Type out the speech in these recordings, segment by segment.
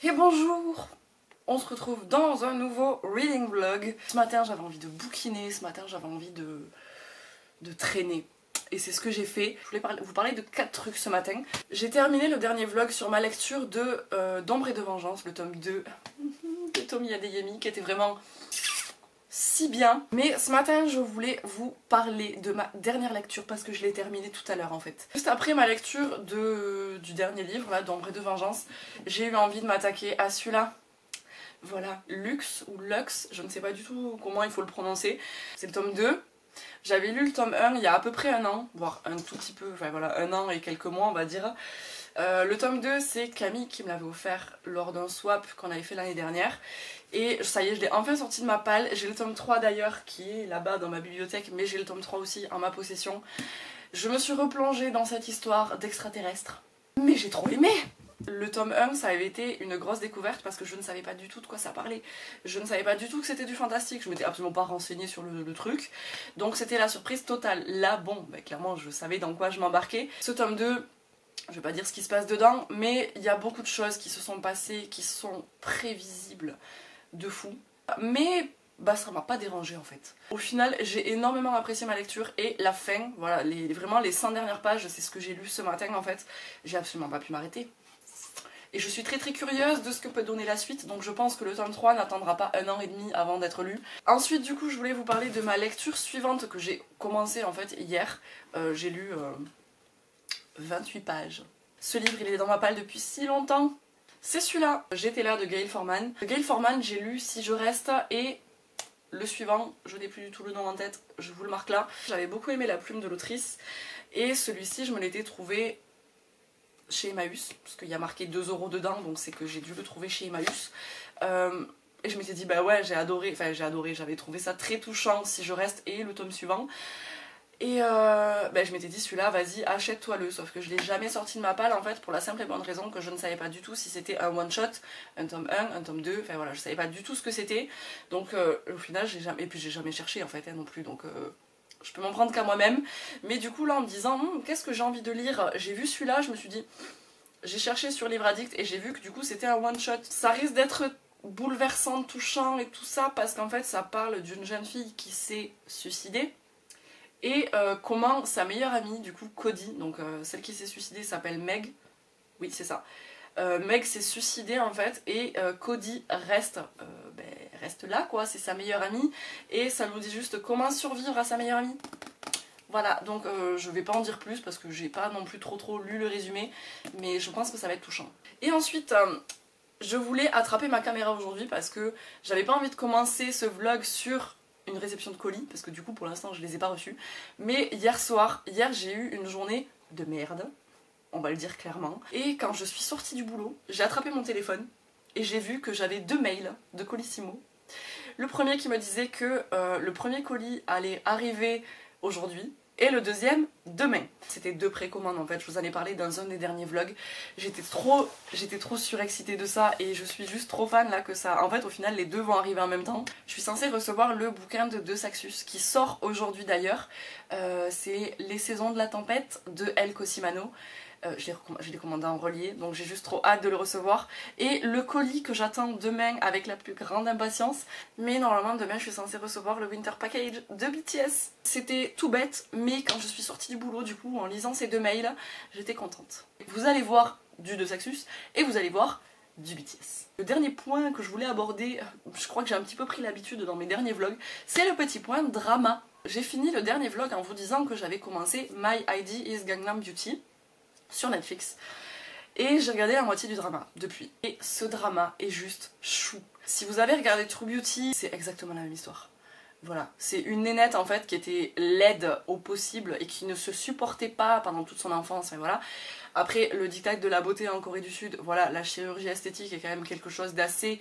Et bonjour! On se retrouve dans un nouveau reading vlog. Ce matin j'avais envie de bouquiner, ce matin j'avais envie de traîner. Et c'est ce que j'ai fait. Je voulais vous parler de 4 trucs ce matin. J'ai terminé le dernier vlog sur ma lecture de d'Ombre et de Vengeance, le tome 2 de Tomi Adeyemi, qui était vraiment si bien. Mais ce matin je voulais vous parler de ma dernière lecture parce que je l'ai terminée tout à l'heure en fait. Juste après ma lecture du dernier livre là, d'Ombre et de Vengeance, j'ai eu envie de m'attaquer à celui-là. Voilà, Lux ou Lux, je ne sais pas du tout comment il faut le prononcer. C'est le tome 2. J'avais lu le tome 1 il y a à peu près un an, voire un tout petit peu, enfin voilà, un an et quelques mois on va dire. Le tome 2 c'est Camille qui me l'avait offert lors d'un swap qu'on avait fait l'année dernière. Et ça y est, je l'ai enfin sorti de ma palle. J'ai le tome 3 d'ailleurs qui est là-bas dans ma bibliothèque, mais j'ai le tome 3 aussi en ma possession. Je me suis replongée dans cette histoire d'extraterrestres. Mais j'ai trop aimé! Le tome 1, ça avait été une grosse découverte parce que je ne savais pas du tout de quoi ça parlait. Je ne savais pas du tout que c'était du fantastique, je m'étais absolument pas renseignée sur le truc. Donc c'était la surprise totale. Là, bon, bah, clairement je savais dans quoi je m'embarquais. Ce tome 2, je vais pas dire ce qui se passe dedans, mais il y a beaucoup de choses qui se sont passées, qui sont prévisibles de fou. Mais bah ça m'a pas dérangé en fait. Au final j'ai énormément apprécié ma lecture et la fin, voilà, vraiment les 100 dernières pages, c'est ce que j'ai lu ce matin en fait. J'ai absolument pas pu m'arrêter. Et je suis très curieuse de ce que peut donner la suite, donc je pense que le tome 3 n'attendra pas 1 an et demi avant d'être lu. Ensuite du coup je voulais vous parler de ma lecture suivante que j'ai commencé en fait hier. J'ai lu 28 pages. Ce livre il est dans ma palle depuis si longtemps. C'est celui-là, J'étais là de Gail Forman. Gail Forman j'ai lu Si je reste et le suivant, je n'ai plus du tout le nom en tête, je vous le marque là. J'avais beaucoup aimé la plume de l'autrice et celui-ci je me l'étais trouvé chez Emmaüs, parce qu'il y a marqué 2 € dedans, donc c'est que j'ai dû le trouver chez Emmaüs. Et je m'étais dit, bah ouais, j'ai adoré, j'avais trouvé ça très touchant, Si je reste, et le tome suivant. Et bah, je m'étais dit, celui-là, vas-y, achète-toi-le. Sauf que je l'ai jamais sorti de ma palle, en fait, pour la simple et bonne raison que je ne savais pas du tout si c'était un one-shot, un tome 1, un tome 2, enfin voilà, je savais pas du tout ce que c'était. Donc au final, et puis j'ai jamais cherché, en fait, hein, non plus, donc... je peux m'en prendre qu'à moi-même, mais du coup là en me disant qu'est-ce que j'ai envie de lire, j'ai vu celui-là, je me suis dit, j'ai cherché sur Livre Addict et j'ai vu que du coup c'était un one shot. Ça risque d'être bouleversant, touchant et tout ça parce qu'en fait ça parle d'une jeune fille qui s'est suicidée et comment sa meilleure amie, du coup Cody, donc celle qui s'est suicidée s'appelle Meg, oui c'est ça. Meg s'est suicidée en fait et Cody reste là quoi, c'est sa meilleure amie et ça nous dit juste comment survivre à sa meilleure amie. Voilà, donc je vais pas en dire plus parce que j'ai pas non plus trop lu le résumé, mais je pense que ça va être touchant. Et ensuite, je voulais attraper ma caméra aujourd'hui parce que j'avais pas envie de commencer ce vlog sur une réception de colis, parce que du coup pour l'instant je les ai pas reçus. Mais hier j'ai eu une journée de merde, on va le dire clairement. Et quand je suis sortie du boulot, j'ai attrapé mon téléphone et j'ai vu que j'avais 2 mails de Colissimo. Le premier qui me disait que le premier colis allait arriver aujourd'hui et le deuxième demain. C'était 2 précommandes en fait, je vous en ai parlé dans un des derniers vlogs. J'étais trop surexcitée de ça et je suis juste trop fan là que ça... En fait au final les deux vont arriver en même temps. Je suis censée recevoir le bouquin de Saxus qui sort aujourd'hui d'ailleurs. C'est Les Saisons de la Tempête de El Cosimano. Je l'ai commandé en relié, donc j'ai juste trop hâte de le recevoir. Et le colis que j'attends demain avec la plus grande impatience. Mais normalement demain je suis censée recevoir le Winter Package de BTS. C'était tout bête, mais quand je suis sortie du boulot, du coup, en lisant ces 2 mails, j'étais contente. Vous allez voir du de Saxus et vous allez voir du BTS. Le dernier point que je voulais aborder, je crois que j'ai un petit peu pris l'habitude dans mes derniers vlogs, c'est le petit point drama. J'ai fini le dernier vlog en vous disant que j'avais commencé My ID is Gangnam Beauty sur Netflix et j'ai regardé la moitié du drama depuis et ce drama est juste chou. Si vous avez regardé True Beauty, c'est exactement la même histoire. Voilà, c'est une nénette en fait qui était laide au possible et qui ne se supportait pas pendant toute son enfance, et voilà. Après le diktat de la beauté en Corée du Sud, voilà, la chirurgie esthétique est quand même quelque chose d'assez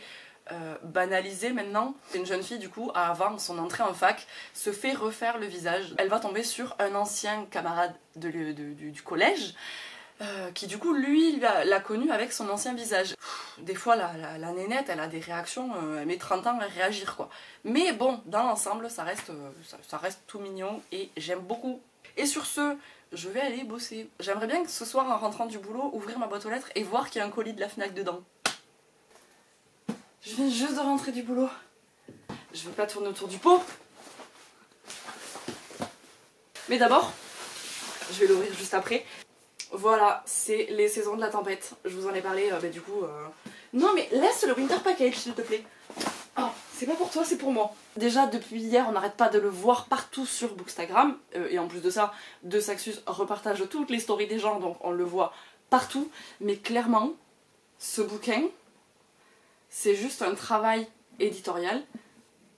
banalisé maintenant. C'est une jeune fille du coup, avant son entrée en fac, se fait refaire le visage. Elle va tomber sur un ancien camarade du collège qui du coup lui l'a connu avec son ancien visage. Des fois la nénette elle a des réactions, elle met 30 ans à réagir quoi. Mais bon, dans l'ensemble ça reste tout mignon et j'aime beaucoup. Et sur ce, je vais aller bosser. J'aimerais bien que ce soir en rentrant du boulot, ouvrir ma boîte aux lettres et voir qu'il y a un colis de la Fnac dedans. Je viens juste de rentrer du boulot. Je vais pas tourner autour du pot. Mais d'abord, je vais l'ouvrir juste après. Voilà, c'est les saisons de la tempête. Je vous en ai parlé, du coup... Non mais laisse le winter package s'il te plaît. Oh, c'est pas pour toi, c'est pour moi. Déjà depuis hier, on n'arrête pas de le voir partout sur Bookstagram. Et en plus de ça, De Saxus repartage toutes les stories des gens, donc on le voit partout. Mais clairement, ce bouquin, c'est juste un travail éditorial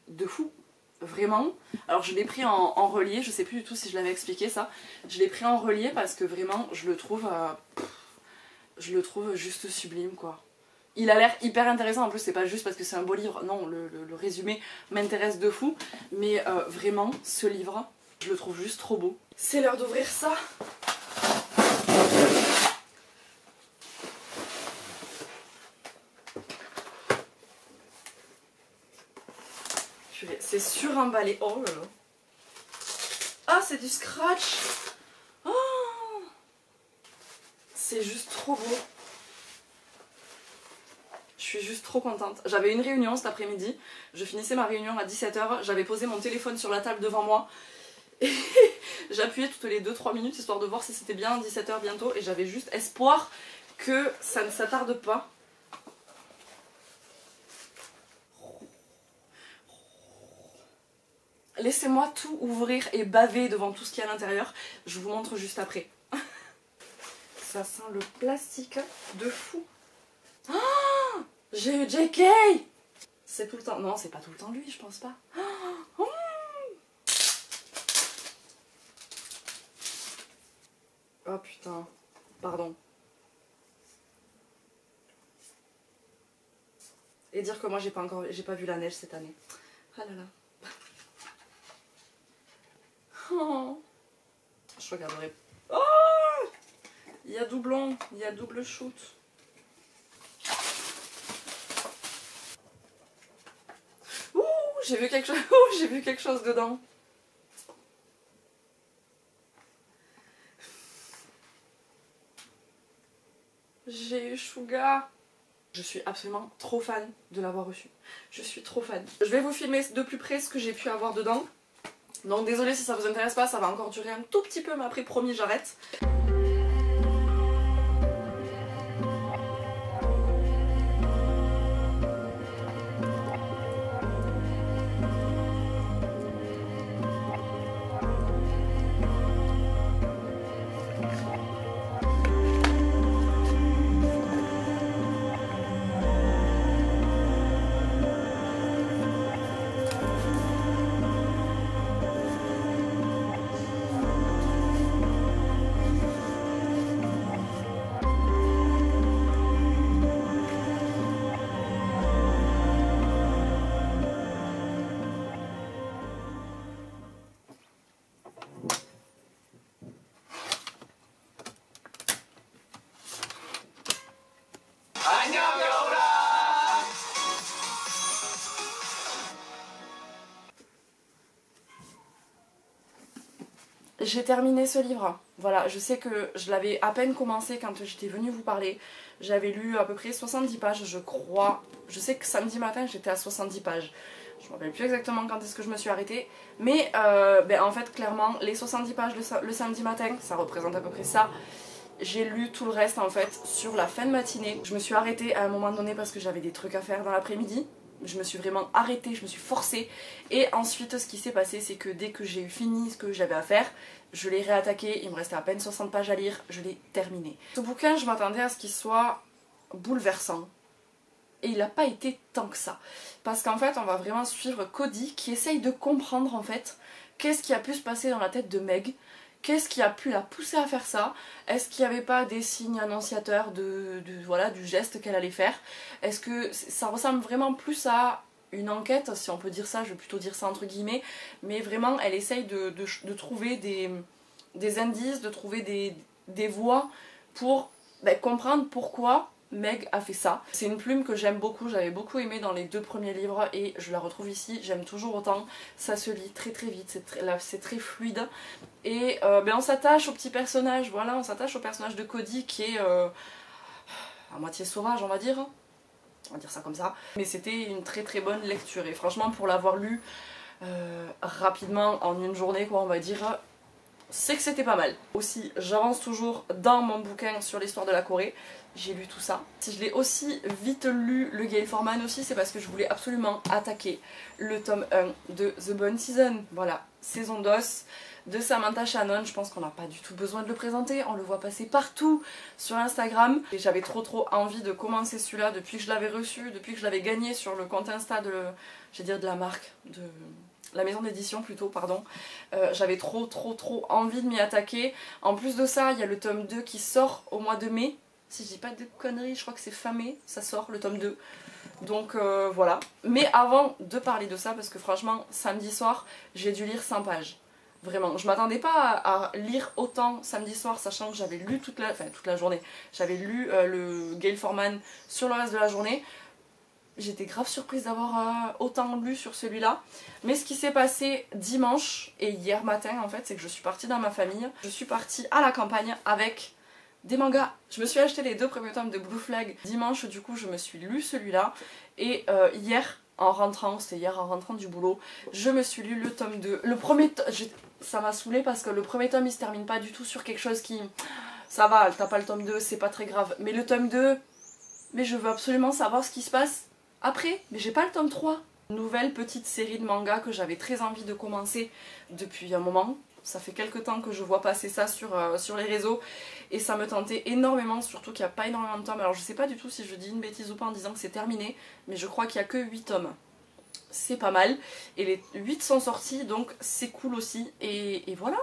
de fou. Vraiment. Alors je l'ai pris en relié, je sais plus du tout si je l'avais expliqué ça. Je l'ai pris en relié parce que vraiment, je le trouve juste sublime quoi. Il a l'air hyper intéressant, en plus c'est pas juste parce que c'est un beau livre, non, le résumé m'intéresse de fou. Mais vraiment, ce livre, je le trouve juste trop beau. C'est l'heure d'ouvrir ça. C'est suremballé. Oh là là. Ah, c'est du scratch. Oh, c'est juste trop beau. Je suis juste trop contente. J'avais une réunion cet après-midi. Je finissais ma réunion à 17 h. J'avais posé mon téléphone sur la table devant moi. Et j'appuyais toutes les 2-3 minutes histoire de voir si c'était bien 17 h bientôt. Et j'avais juste espoir que ça ne s'attarde pas. Laissez-moi tout ouvrir et baver devant tout ce qu'il y a à l'intérieur. Je vous montre juste après. Ça sent le plastique de fou. Oh, j'ai eu JK. C'est tout le temps... Non, c'est pas tout le temps lui, je pense pas. Oh, oh putain. Pardon. Et dire que moi j'ai pas vu la neige cette année. Ah là là. Oh. Je regarderai. Oh, il y a doublon, il y a double shoot. Ouh, j'ai vu quelque chose. Ouh, j'ai vu quelque chose dedans. J'ai eu Suga. Je suis absolument trop fan de l'avoir reçu. Je suis trop fan. Je vais vous filmer de plus près ce que j'ai pu avoir dedans. Donc désolée si ça vous intéresse pas, ça va encore durer un tout petit peu, mais après promis j'arrête. J'ai terminé ce livre. Voilà, je sais que je l'avais à peine commencé quand j'étais venue vous parler. J'avais lu à peu près 70 pages, je crois. Je sais que samedi matin, j'étais à 70 pages. Je ne me rappelle plus exactement quand est-ce que je me suis arrêtée. Mais en fait, clairement, les 70 pages le samedi matin, ça représente à peu près ça. J'ai lu tout le reste en fait sur la fin de matinée. Je me suis arrêtée à un moment donné parce que j'avais des trucs à faire dans l'après-midi. Je me suis vraiment arrêtée, je me suis forcée. Et ensuite, ce qui s'est passé, c'est que dès que j'ai eu fini ce que j'avais à faire, je l'ai réattaqué. Il me restait à peine 60 pages à lire, je l'ai terminé. Ce bouquin, je m'attendais à ce qu'il soit bouleversant. Et il n'a pas été tant que ça. Parce qu'en fait, on va vraiment suivre Cody qui essaye de comprendre en fait qu'est-ce qui a pu se passer dans la tête de Meg. Qu'est-ce qui a pu la pousser à faire ça? Est-ce qu'il n'y avait pas des signes annonciateurs voilà, du geste qu'elle allait faire? Est-ce que ça ressemble vraiment plus à une enquête, si on peut dire ça, je vais plutôt dire ça entre guillemets, mais vraiment elle essaye de trouver des indices, de trouver des voies pour comprendre pourquoi Meg a fait ça. C'est une plume que j'aime beaucoup, j'avais beaucoup aimé dans les 2 premiers livres et je la retrouve ici, j'aime toujours autant. Ça se lit très très vite, c'est très fluide. Et on s'attache au petit personnage, voilà, on s'attache au personnage de Cody qui est à moitié sauvage on va dire. on va dire ça comme ça. Mais c'était une très très bonne lecture et franchement pour l'avoir lu rapidement en une journée quoi on va dire, c'est que c'était pas mal. Aussi j'avance toujours dans mon bouquin sur l'histoire de la Corée, j'ai lu tout ça. Si je l'ai aussi vite lu le Gale Forman aussi c'est parce que je voulais absolument attaquer le tome 1 de The Bone Season, voilà, saison d'os de Samantha Shannon. Je pense qu'on n'a pas du tout besoin de le présenter, on le voit passer partout sur Instagram. Et j'avais trop envie de commencer celui-là depuis que je l'avais reçu, depuis que je l'avais gagné sur le compte Insta de, de la marque, de la maison d'édition plutôt, pardon. J'avais trop envie de m'y attaquer. En plus de ça, il y a le tome 2 qui sort au mois de mai. Si je dis pas de conneries, je crois que c'est fin mai, ça sort le tome 2. Donc voilà. Mais avant de parler de ça, parce que franchement, samedi soir, j'ai dû lire 100 pages. Vraiment, je m'attendais pas à lire autant samedi soir, sachant que j'avais lu toute la journée. J'avais lu le Gale Forman sur le reste de la journée. J'étais grave surprise d'avoir autant lu sur celui-là. Mais ce qui s'est passé dimanche et hier matin, en fait, c'est que je suis partie dans ma famille. Je suis partie à la campagne avec des mangas. Je me suis acheté les 2 premiers tomes de Blue Flag. Dimanche, du coup, je me suis lu celui-là. Et hier, en rentrant, c'était hier en rentrant du boulot, je me suis lu le tome 2. Le premier tome, ça m'a saoulée parce que le premier tome, il se termine pas du tout sur quelque chose qui... Ça va, t'as pas le tome 2, c'est pas très grave. Mais le tome 2, mais je veux absolument savoir ce qui se passe après. Mais j'ai pas le tome 3. Nouvelle petite série de mangas que j'avais très envie de commencer depuis un moment. Ça fait quelques temps que je vois passer ça sur les réseaux et ça me tentait énormément, surtout qu'il n'y a pas énormément de tomes. Alors je sais pas du tout si je dis une bêtise ou pas en disant que c'est terminé, mais je crois qu'il n'y a que 8 tomes. C'est pas mal. Et les 8 sont sortis, donc c'est cool aussi. Et voilà.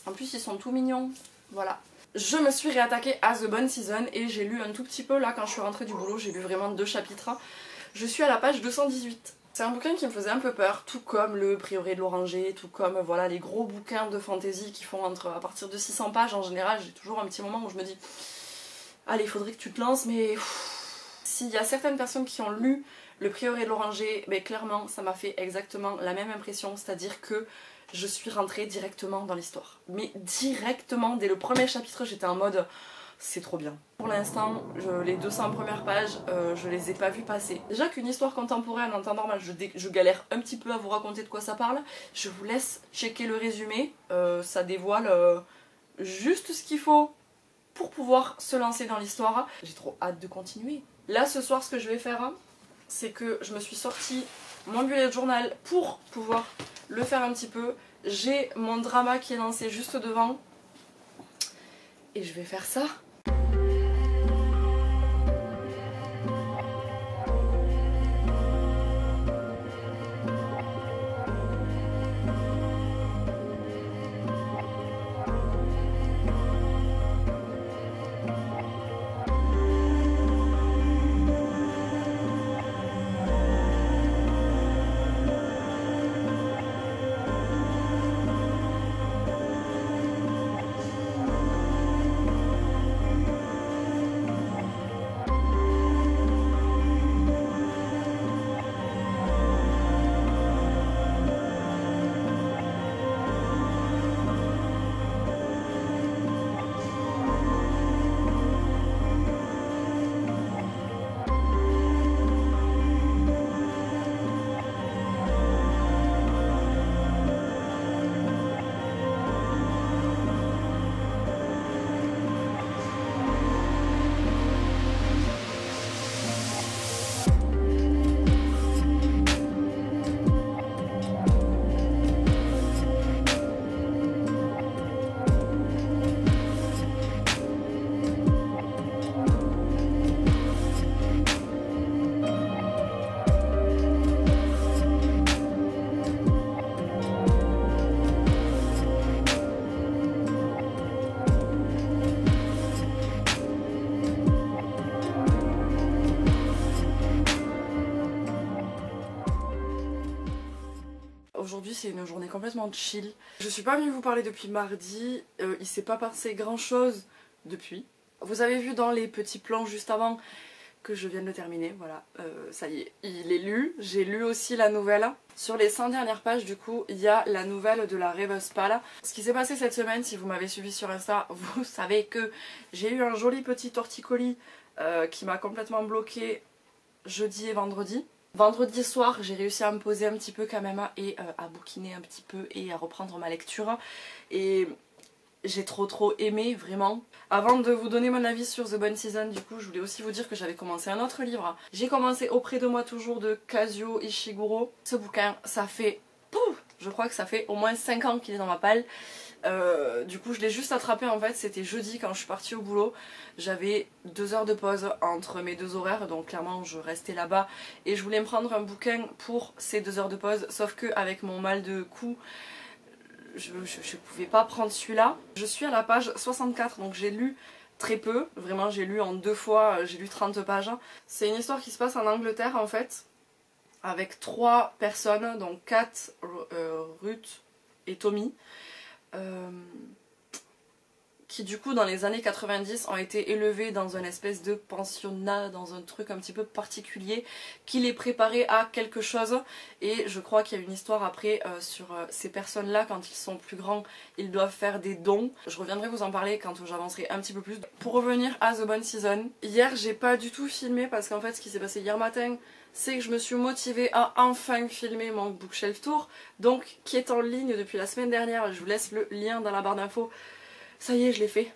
En plus ils sont tout mignons. Voilà. Je me suis réattaquée à The Bone Season et j'ai lu un tout petit peu là quand je suis rentrée du boulot. J'ai lu vraiment 2 chapitres. Je suis à la page 218. C'est un bouquin qui me faisait un peu peur, tout comme le Prieuré de l'Oranger, tout comme voilà les gros bouquins de fantasy qui font à partir de 600 pages en général. J'ai toujours un petit moment où je me dis allez, il faudrait que tu te lances, mais s'il y a certaines personnes qui ont lu le Prieuré de l'Oranger, ben, clairement ça m'a fait exactement la même impression, c'est-à-dire que je suis rentrée directement dans l'histoire. Mais directement, dès le premier chapitre, j'étais en mode c'est trop bien. Pour l'instant, les 200 premières pages, je les ai pas vues passer. Déjà qu'une histoire contemporaine en temps normal, je galère un petit peu à vous raconter de quoi ça parle. Je vous laisse checker le résumé, ça dévoile juste ce qu'il faut pour pouvoir se lancer dans l'histoire. J'ai trop hâte de continuer. Là, ce soir, ce que je vais faire, c'est que je me suis sorti mon bullet journal pour pouvoir le faire un petit peu. J'ai mon drama qui est lancé juste devant. Et je vais faire ça. Aujourd'hui c'est une journée complètement chill. Je suis pas venue vous parler depuis mardi, il s'est pas passé grand chose depuis. Vous avez vu dans les petits plans juste avant que je viens de le terminer, voilà, ça y est, il est lu. J'ai lu aussi la nouvelle. Sur les 100 dernières pages du coup, il y a la nouvelle de la rêveuse pâle. Ce qui s'est passé cette semaine, si vous m'avez suivi sur Insta, vous savez que j'ai eu un joli petit torticolis qui m'a complètement bloqué jeudi et vendredi. Vendredi soir, j'ai réussi à me poser un petit peu quand même et à bouquiner un petit peu et à reprendre ma lecture. Et j'ai trop aimé, vraiment. Avant de vous donner mon avis sur The Bonne Season, du coup, je voulais aussi vous dire que j'avais commencé un autre livre. J'ai commencé Auprès de moi toujours de Kazuo Ishiguro. Ce bouquin, ça fait... Pouf, je crois que ça fait au moins 5 ans qu'il est dans ma palle. Du coup je l'ai juste attrapé en fait, c'était jeudi quand je suis partie au boulot. J'avais 2 heures de pause entre mes 2 horaires, donc clairement je restais là-bas et je voulais me prendre un bouquin pour ces 2 heures de pause, sauf que avec mon mal de cou, je pouvais pas prendre celui-là. Je suis à la page 64, donc j'ai lu très peu, vraiment j'ai lu en 2 fois, j'ai lu 30 pages. C'est une histoire qui se passe en Angleterre en fait, avec 3 personnes, donc Kat, Ruth et Tommy. Qui du coup dans les années 90 ont été élevés dans une espèce de pensionnat, dans un truc un petit peu particulier qui les préparait à quelque chose. Et je crois qu'il y a une histoire après sur ces personnes là, quand ils sont plus grands ils doivent faire des dons. Je reviendrai vous en parler quand j'avancerai un petit peu plus. Pour revenir à The Bonne Season, hier j'ai pas du tout filmé parce qu'en fait ce qui s'est passé hier matin, c'est que je me suis motivée à enfin filmer mon bookshelf tour, donc qui est en ligne depuis la semaine dernière. Je vous laisse le lien dans la barre d'infos. Ça y est, je l'ai fait.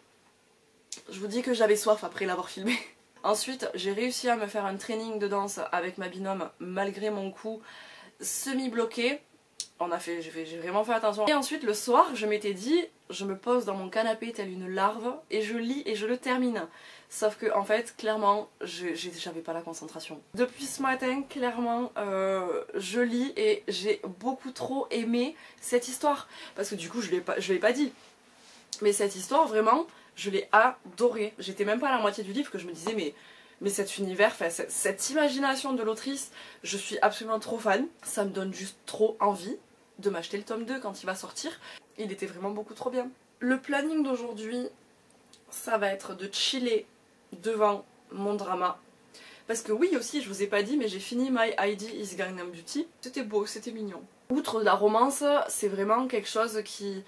Je vous dis que j'avais soif après l'avoir filmé. Ensuite, j'ai réussi à me faire un training de danse avec ma binôme malgré mon cou semi-bloqué. J'ai vraiment fait attention. Et ensuite, le soir, je m'étais dit, je me pose dans mon canapé telle une larve et je lis et je le termine. Sauf que, en fait, clairement, j'avais pas la concentration. Depuis ce matin, clairement, je lis et j'ai beaucoup trop aimé cette histoire. Parce que du coup, je l'ai pas dit. Mais cette histoire, vraiment, je l'ai adorée. J'étais même pas à la moitié du livre que je me disais, mais cet univers, cette imagination de l'autrice, je suis absolument trop fan. Ça me donne juste trop envie de m'acheter le tome 2 quand il va sortir. Il était vraiment beaucoup trop bien. Le planning d'aujourd'hui, ça va être de chiller devant mon drama. Parce que oui aussi, je vous ai pas dit, mais j'ai fini My ID is Gangnam Beauty. C'était beau, c'était mignon. Outre la romance, c'est vraiment quelque chose qui,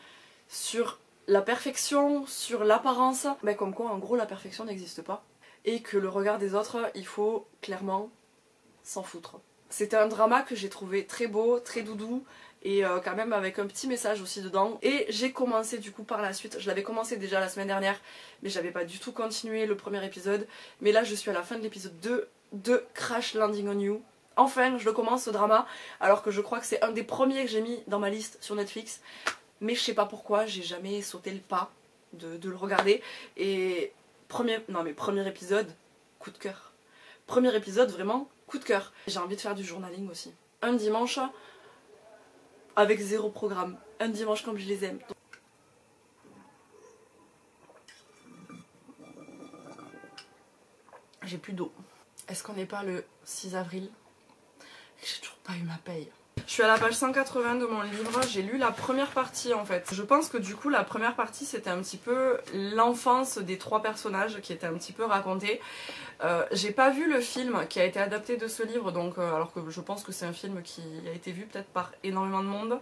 sur la perfection, sur l'apparence, ben comme quoi en gros la perfection n'existe pas. Et que le regard des autres, il faut clairement s'en foutre. C'était un drama que j'ai trouvé très beau, très doudou, et quand même avec un petit message aussi dedans. Et j'ai commencé du coup par la suite, je l'avais commencé déjà la semaine dernière, mais j'avais pas du tout continué le premier épisode. Mais là je suis à la fin de l'épisode 2 de Crash Landing on You. Enfin je le commence ce drama, alors que je crois que c'est un des premiers que j'ai mis dans ma liste sur Netflix. Mais je sais pas pourquoi, j'ai jamais sauté le pas de le regarder. Et premier épisode, coup de cœur. Premier épisode, vraiment, coup de cœur. J'ai envie de faire du journaling aussi. Un dimanche, avec 0 programme. Un dimanche comme je les aime. J'ai plus d'eau. Est-ce qu'on n'est pas le 6 avril? J'ai toujours pas eu ma paye. Je suis à la page 180 de mon livre, j'ai lu la première partie en fait. Je pense que du coup la première partie c'était un petit peu l'enfance des 3 personnages qui était un petit peu racontée. J'ai pas vu le film qui a été adapté de ce livre, donc alors que je pense que c'est un film qui a été vu peut-être par énormément de monde.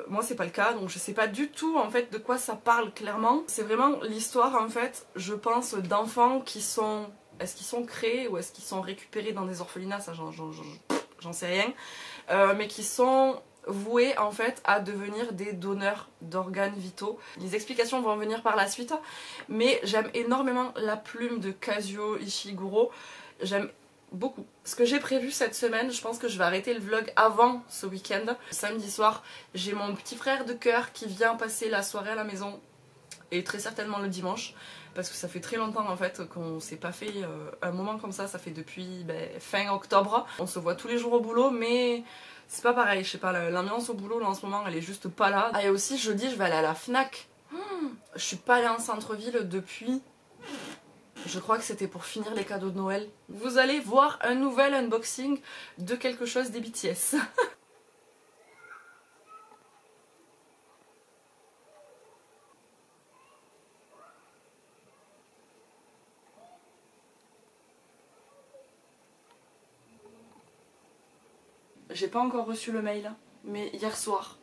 Moi c'est pas le cas, donc je sais pas du tout en fait de quoi ça parle clairement. C'est vraiment l'histoire en fait, je pense, d'enfants qui sont... Est-ce qu'ils sont créés ou est-ce qu'ils sont récupérés dans des orphelinats, ça j'en sais rien. Mais qui sont voués en fait à devenir des donneurs d'organes vitaux. Les explications vont venir par la suite, mais j'aime énormément la plume de Kazuo Ishiguro. J'aime beaucoup. Ce que j'ai prévu cette semaine, je pense que je vais arrêter le vlog avant ce week-end. Samedi soir, j'ai mon petit frère de cœur qui vient passer la soirée à la maison, et très certainement le dimanche, parce que ça fait très longtemps en fait qu'on s'est pas fait un moment comme ça fait depuis fin octobre. On se voit tous les jours au boulot, mais c'est pas pareil, je sais pas, l'ambiance au boulot là en ce moment elle est juste pas là. Ah, et aussi jeudi je vais aller à la Fnac. Je suis pas allée en centre-ville depuis... Je crois que c'était pour finir les cadeaux de Noël. Vous allez voir un nouvel unboxing de quelque chose des BTS. J'ai pas encore reçu le mail, mais hier soir,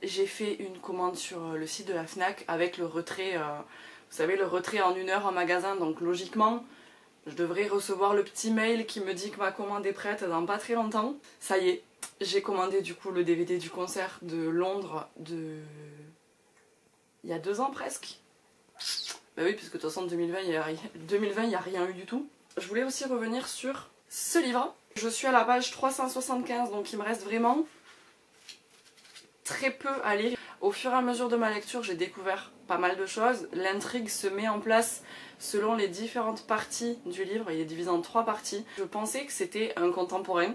j'ai fait une commande sur le site de la Fnac avec le retrait, vous savez, le retrait en 1 heure en magasin, donc logiquement, Je devrais recevoir le petit mail qui me dit que ma commande est prête dans pas très longtemps. Ça y est, j'ai commandé du coup le DVD du concert de Londres de... il y a 2 ans presque. Bah oui, puisque de toute façon 2020 il n'y a rien eu du tout. Je voulais aussi revenir sur ce livre. Je suis à la page 375, donc il me reste vraiment très peu à lire. Au fur et à mesure de ma lecture, j'ai découvert pas mal de choses. L'intrigue se met en place selon les différentes parties du livre. Il est divisé en 3 parties. Je pensais que c'était un contemporain.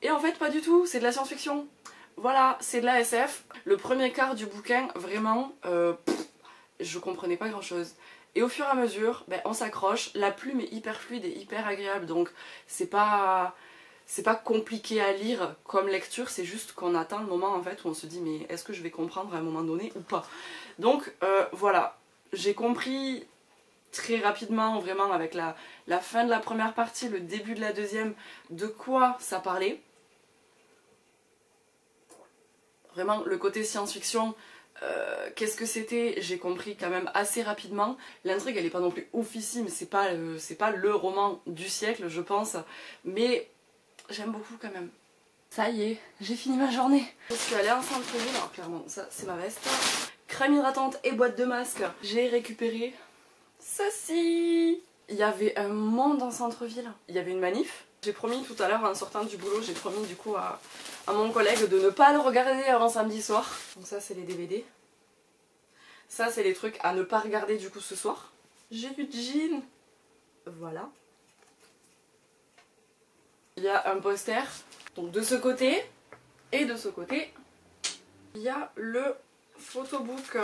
Et en fait, pas du tout. C'est de la science-fiction. Voilà, c'est de la SF. Le premier quart du bouquin, vraiment, je comprenais pas grand-chose. Et au fur et à mesure, ben, on s'accroche. La plume est hyper fluide et hyper agréable. Donc, c'est pas compliqué à lire comme lecture, c'est juste qu'on atteint le moment en fait où on se dit mais est-ce que je vais comprendre à un moment donné ou pas. Donc voilà, j'ai compris très rapidement, vraiment avec la fin de la première partie, le début de la deuxième, de quoi ça parlait. Vraiment le côté science-fiction, qu'est-ce que c'était, j'ai compris quand même assez rapidement. L'intrigue elle est pas non plus oufissime, c'est pas le roman du siècle je pense, mais j'aime beaucoup quand même. Ça y est, j'ai fini ma journée. Je suis allée en centre-ville, alors clairement ça c'est ma veste. Crème hydratante et boîte de masque. J'ai récupéré ceci. Il y avait un monde en centre-ville. Il y avait une manif. J'ai promis tout à l'heure en sortant du boulot, j'ai promis du coup à mon collègue de ne pas le regarder avant samedi soir. Donc ça c'est les DVD. Ça c'est les trucs à ne pas regarder du coup ce soir. J'ai du jean. Voilà. Il y a un poster, donc de ce côté et de ce côté, il y a le photobook.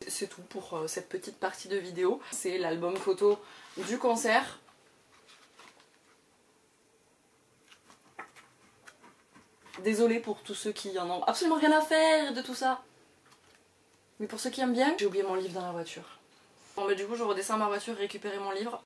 C'est tout pour cette petite partie de vidéo. C'est l'album photo du concert. Désolée pour tous ceux qui en ont absolument rien à faire de tout ça. Mais pour ceux qui aiment bien, j'ai oublié mon livre dans la voiture. Bon bah du coup je redescends à ma voiture récupérer mon livre.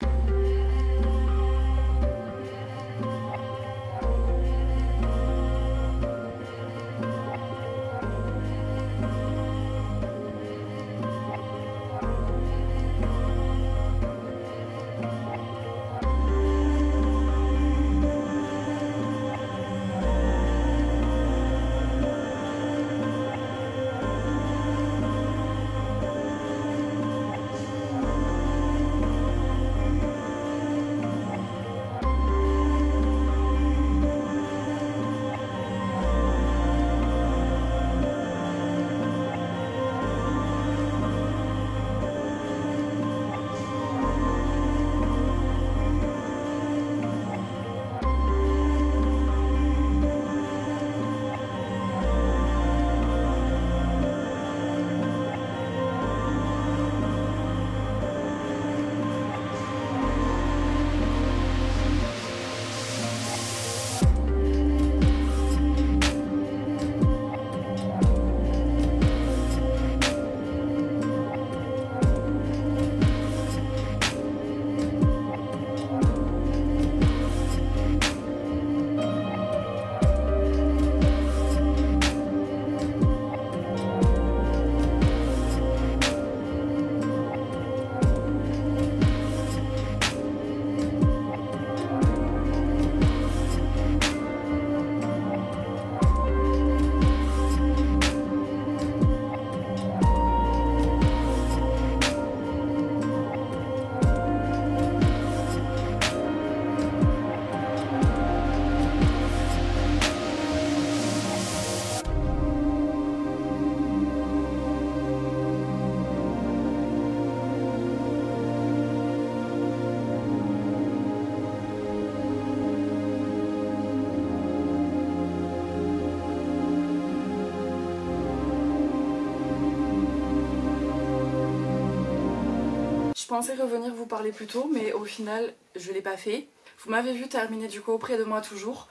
Je pensais revenir vous parler plus tôt, mais au final, je l'ai pas fait. Vous m'avez vu terminer du coup auprès de moi toujours.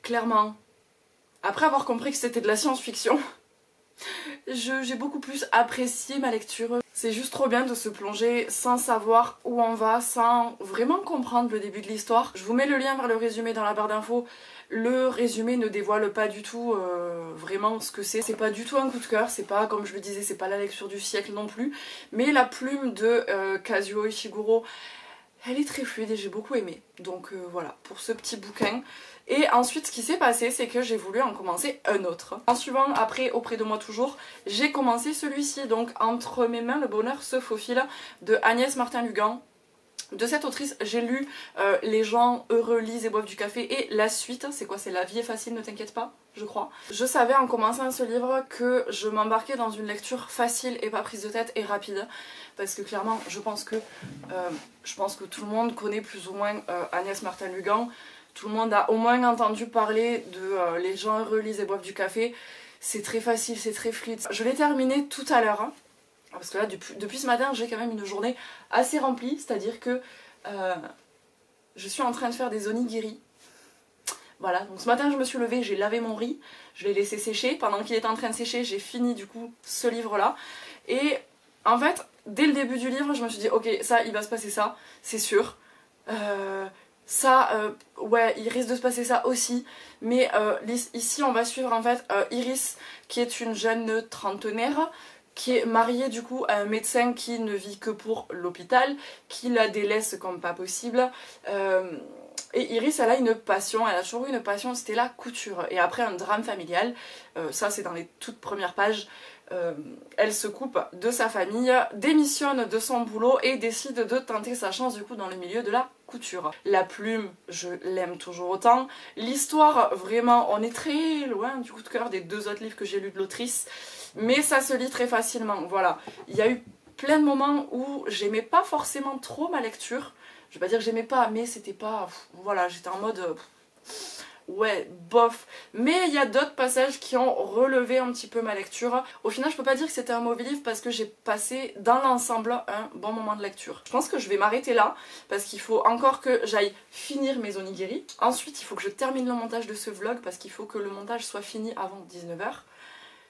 Clairement, après avoir compris que c'était de la science-fiction, J'ai beaucoup plus apprécié ma lecture. C'est juste trop bien de se plonger sans savoir où on va, sans vraiment comprendre le début de l'histoire. Je vous mets le lien vers le résumé dans la barre d'infos. Le résumé ne dévoile pas du tout vraiment ce que c'est. C'est pas du tout un coup de cœur, c'est pas, comme je le disais, c'est pas la lecture du siècle non plus. Mais la plume de Kazuo Ishiguro, elle est très fluide et j'ai beaucoup aimé. Donc voilà, pour ce petit bouquin. Et ensuite, ce qui s'est passé, c'est que j'ai voulu en commencer un autre. En suivant, après, auprès de moi toujours, j'ai commencé celui-ci. Donc, Entre mes mains, le bonheur se faufile, de Agnès Martin-Lugan. De cette autrice, j'ai lu Les gens heureux lisent et boivent du café et la suite, c'est quoi? C'est La vie est facile, ne t'inquiète pas, je crois. Je savais en commençant ce livre que je m'embarquais dans une lecture facile et pas prise de tête et rapide. Parce que clairement, je pense que tout le monde connaît plus ou moins Agnès Martin-Lugan. Tout le monde a au moins entendu parler de Les gens heureux lisent et boivent du café. C'est très facile, c'est très fluide. Je l'ai terminé tout à l'heure. Hein. Parce que là, depuis ce matin, j'ai quand même une journée assez remplie. C'est-à-dire que je suis en train de faire des onigiri. Voilà, donc ce matin, je me suis levée, j'ai lavé mon riz. Je l'ai laissé sécher. Pendant qu'il était en train de sécher, j'ai fini du coup ce livre-là. Et en fait, dès le début du livre, je me suis dit, ok, ça, il va se passer ça, c'est sûr. Ouais, il risque de se passer ça aussi. Mais ici, on va suivre en fait Iris, qui est une jeune trentenaire, qui est mariée du coup à un médecin qui ne vit que pour l'hôpital, qui la délaisse comme pas possible. Et Iris, elle a une passion, elle a toujours eu une passion, c'était la couture. Et après un drame familial, ça c'est dans les toutes premières pages, elle se coupe de sa famille, démissionne de son boulot et décide de tenter sa chance du coup dans le milieu de la couture. La plume, je l'aime toujours autant. L'histoire, vraiment, on est très loin du coup de cœur des deux autres livres que j'ai lus de l'autrice, mais ça se lit très facilement. Voilà, il y a eu plein de moments où j'aimais pas forcément trop ma lecture. Je vais pas dire que j'aimais pas, mais c'était pas... Voilà, j'étais en mode... ouais, bof. Mais il y a d'autres passages qui ont relevé un petit peu ma lecture. Au final, je peux pas dire que c'était un mauvais livre parce que j'ai passé dans l'ensemble un bon moment de lecture. Je pense que je vais m'arrêter là parce qu'il faut encore que j'aille finir mes onigiri. Ensuite, il faut que je termine le montage de ce vlog parce qu'il faut que le montage soit fini avant 19 h.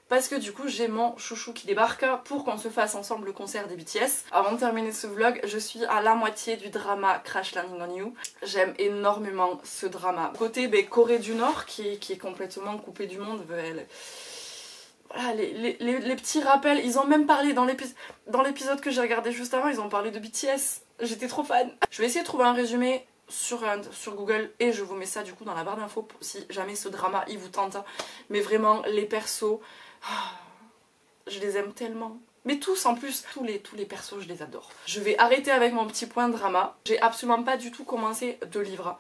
Parce que du coup j'ai mon chouchou qui débarque pour qu'on se fasse ensemble le concert des BTS. Avant de terminer ce vlog, je suis à la moitié du drama Crash Landing on You. J'aime énormément ce drama. Côté Corée du Nord qui est complètement coupée du monde. Voilà, les petits rappels, ils ont même parlé dans l'épisode que j'ai regardé juste avant, ils ont parlé de BTS. J'étais trop fan. Je vais essayer de trouver un résumé sur Google et je vous mets ça du coup dans la barre d'infos si jamais ce drama il vous tente. Mais vraiment les persos, je les aime tellement. Mais tous en plus, tous les persos je les adore. Je vais arrêter avec mon petit point drama. J'ai absolument pas du tout commencé de livre.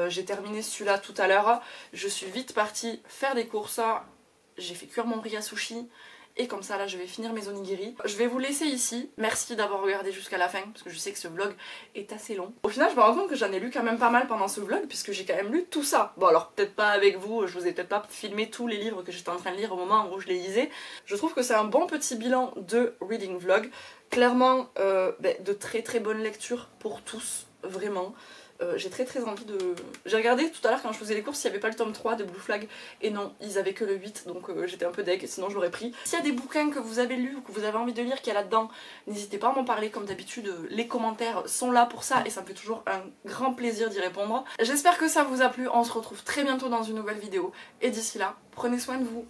J'ai terminé celui-là tout à l'heure. Je suis vite partie faire des courses. J'ai fait cuire mon riz à sushi. Et comme ça là je vais finir mes onigiri. Je vais vous laisser ici. Merci d'avoir regardé jusqu'à la fin parce que je sais que ce vlog est assez long. Au final je me rends compte que j'en ai lu quand même pas mal pendant ce vlog puisque j'ai quand même lu tout ça. Bon alors peut-être pas avec vous, je vous ai peut-être pas filmé tous les livres que j'étais en train de lire au moment où je les lisais. Je trouve que c'est un bon petit bilan de reading vlog. Clairement de très très bonnes lectures pour tous, vraiment. J'ai très envie de... J'ai regardé tout à l'heure quand je faisais les courses s'il n'y avait pas le tome 3 de Blue Flag et non, ils avaient que le 8 donc j'étais un peu deg, sinon je l'aurais pris. S'il y a des bouquins que vous avez lus ou que vous avez envie de lire qu'il y a là-dedans, n'hésitez pas à m'en parler comme d'habitude, les commentaires sont là pour ça et ça me fait toujours un grand plaisir d'y répondre. J'espère que ça vous a plu, on se retrouve très bientôt dans une nouvelle vidéo et d'ici là, prenez soin de vous.